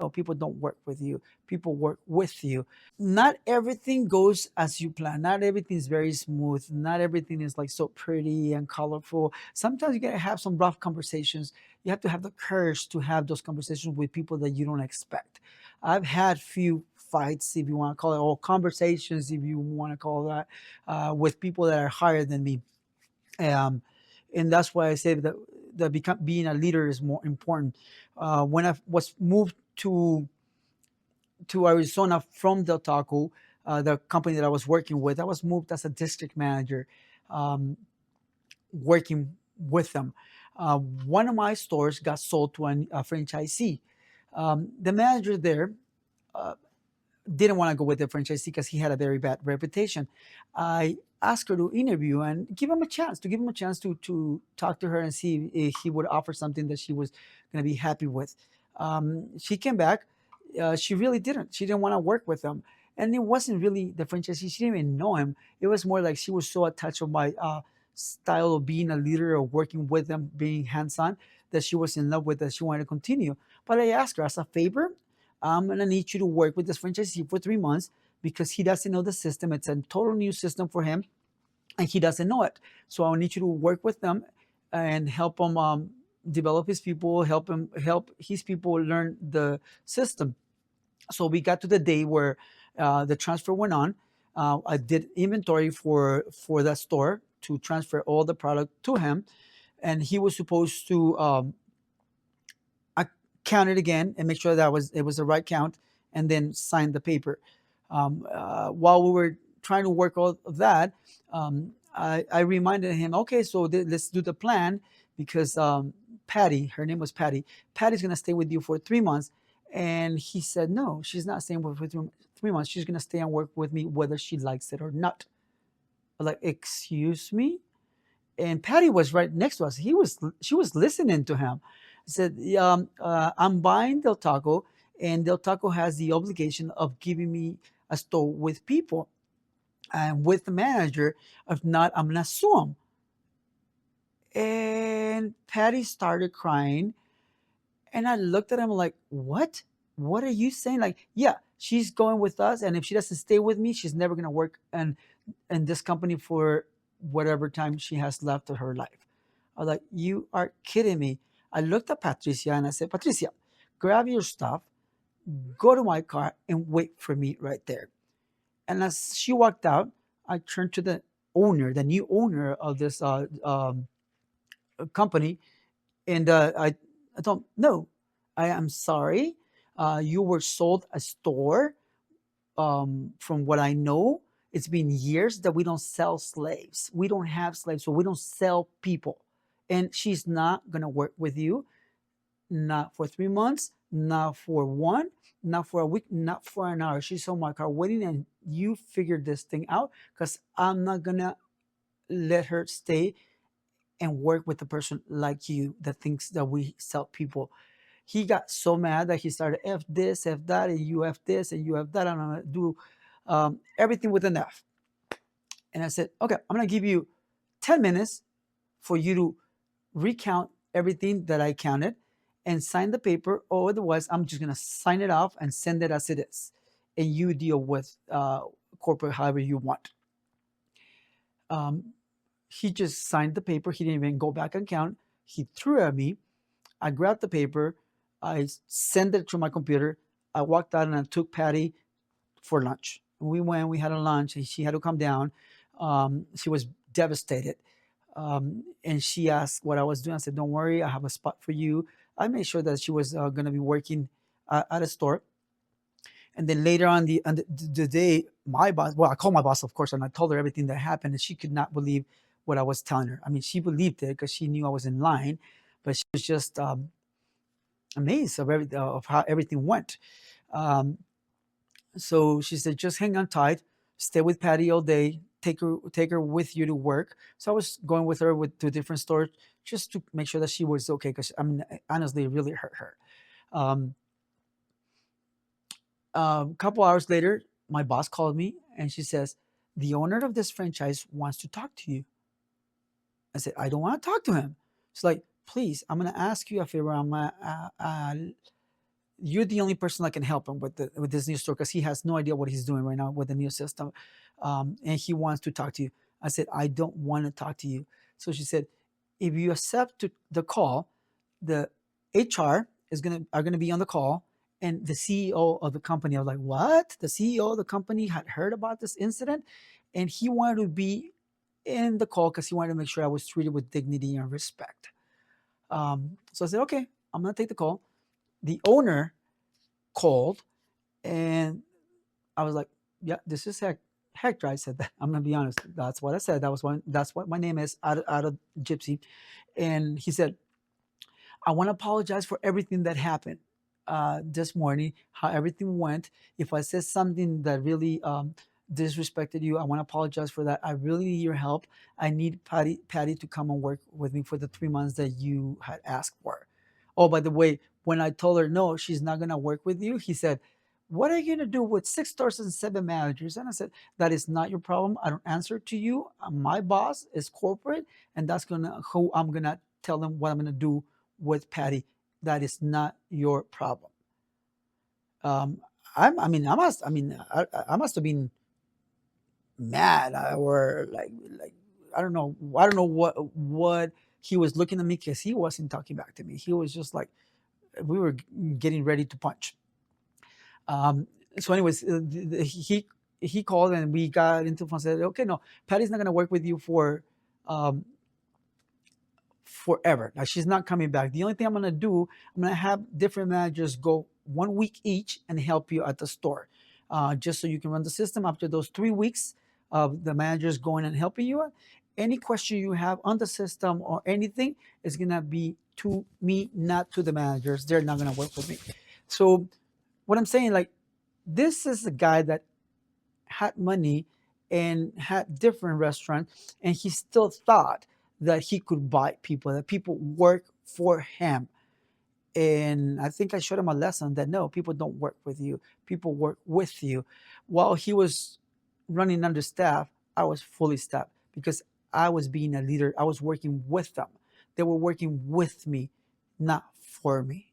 No, people don't work with you. People work with you. Not everything goes as you plan. Not everything is very smooth. Not everything is like so pretty and colorful. Sometimes you gotta have some rough conversations. You have to have the courage to have those conversations with people that you don't expect. I've had few fights, if you want to call it, or conversations, if you want to call that, with people that are higher than me. Um, and that's why I say that being a leader is more important. When I was moved to Arizona from Del Taco, the company that I was working with, I was moved as a district manager, um, working with them. One of my stores got sold to a franchisee. The manager there uh, didn't want to go with the franchisee because he had a very bad reputation. I asked her to interview and give him a chance to talk to her and see if he would offer something that she was going to be happy with. She came back. She really didn't. She didn't want to work with him. And it wasn't really the franchisee. She didn't even know him. It was more like she was so attached with my style of being a leader or working with them, being hands-on, that she was in love with that she wanted to continue. But I asked her as a favor, I'm gonna need you to work with this franchisee for 3 months because he doesn't know the system. It's a total new system for him, and he doesn't know it. So I need you to work with them and help him develop his people, help his people learn the system. So we got to the day where the transfer went on. I did inventory for that store to transfer all the product to him, and he was supposed to I count it again and make sure that it was the right count, and then sign the paper. While we were trying to work all of that, I reminded him, okay, so let's do the plan because Patty, her name was Patty. Patty's gonna stay with you for 3 months, and he said no, she's not staying with for 3 months. She's gonna stay and work with me whether she likes it or not. I was like, excuse me, and Patty was right next to us. She was listening to him. He said, "I'm buying Del Taco, and Del Taco has the obligation of giving me a store with people and with the manager. If not, I'm gonna sue him." And Patty started crying, and I looked at him like, "What? What are you saying?" Like, yeah, she's going with us, and if she doesn't stay with me, she's never gonna work in this company for whatever time she has left of her life. I was like, "You are kidding me." I looked at Patricia and I said, "Patricia, grab your stuff, go to my car, and wait for me right there." And as she walked out, I turned to the owner, the new owner of this company, and I told him, "No, I am sorry. You were sold a store. From what I know, it's been years that we don't sell slaves. We don't have slaves, so we don't sell people. And she's not gonna work with you, not for 3 months, not for one, not for a week, not for an hour. She's on my car waiting, and you figure this thing out because I'm not gonna let her stay and work with a person like you that thinks that we sell people." He got so mad that he started F this, F that, and you F this, and you F that, and I'm gonna do everything with an F. And I said, okay, I'm gonna give you 10 minutes for you to recount everything that I counted and sign the paper, or otherwise, I'm just gonna sign it off and send it as it is. And you deal with corporate however you want. Um, he just signed the paper. He didn't even go back and count. He threw it at me. I grabbed the paper. I sent it to my computer. I walked out and I took Patty for lunch. We went, we had a lunch, and she had to come down. She was devastated. And she asked what I was doing. I said, "Don't worry, I have a spot for you." I made sure that she was going to be working at a store. And then later on the day, my boss, well, I called my boss, of course, and I told her everything that happened, and she could not believe what I was telling her. I mean, she believed it because she knew I was in line, but she was just amazed of how everything went. Um, so she said, "Just hang on tight, stay with Patty all day, take her with you to work." So I was going with her to different stores just to make sure that she was okay. Because I mean, honestly, it really hurt her. Um, a couple hours later, my boss called me and she says, "The owner of this franchise wants to talk to you." I said, "I don't want to talk to him." She's like, "Please, I'm gonna ask you a favor. you're the only person that can help him with this new store because he has no idea what he's doing right now with the new system, and he wants to talk to you. I said, I don't want to talk to you. So she said, if you accept the call, the HR are gonna be on the call, and the CEO of the company. I was like, what? The CEO of the company had heard about this incident, and he wanted to be in the call because he wanted to make sure I was treated with dignity and respect. So I said, okay, I'm gonna take the call. The owner called, and I was like, yeah, this is Hector. I said that. I'm gonna be honest. That's what I said. That's what my name is out of Gypsy. And he said, I want to apologize for everything that happened this morning, how everything went. If I said something that really disrespected you, I want to apologize for that. I really need your help. I need Patty to come and work with me for the 3 months that you had asked for. Oh, by the way, when I told her no, she's not gonna work with you, he said, what are you gonna do with 6 stores and 7 managers? And I said, that is not your problem. I don't answer to you. My boss is corporate, and that's gonna who I'm gonna tell them what I'm gonna do with Patty. That is not your problem. Um, I mean, I must have been mad or like I don't know what he was looking at me because he wasn't talking back to me. He was just like we were getting ready to punch. Um, so, anyways, he called and we got into phone. Said, okay, no, Patty's not gonna work with you for um, forever. Now she's not coming back. The only thing I'm gonna do, I'm gonna have different managers go 1 week each and help you at the store, just so you can run the system. After those 3 weeks of the managers going and helping you, any question you have on the system or anything is gonna be to me, not to the managers. They're not gonna work with me. So what I'm saying, like, this is a guy that had money and had different restaurants, and he still thought that he could buy people, that people work for him. And I think I showed him a lesson that no, people don't work with you, people work with you. While he was running under staff, I was fully staffed because I was being a leader. I was working with them. They were working with me, not for me.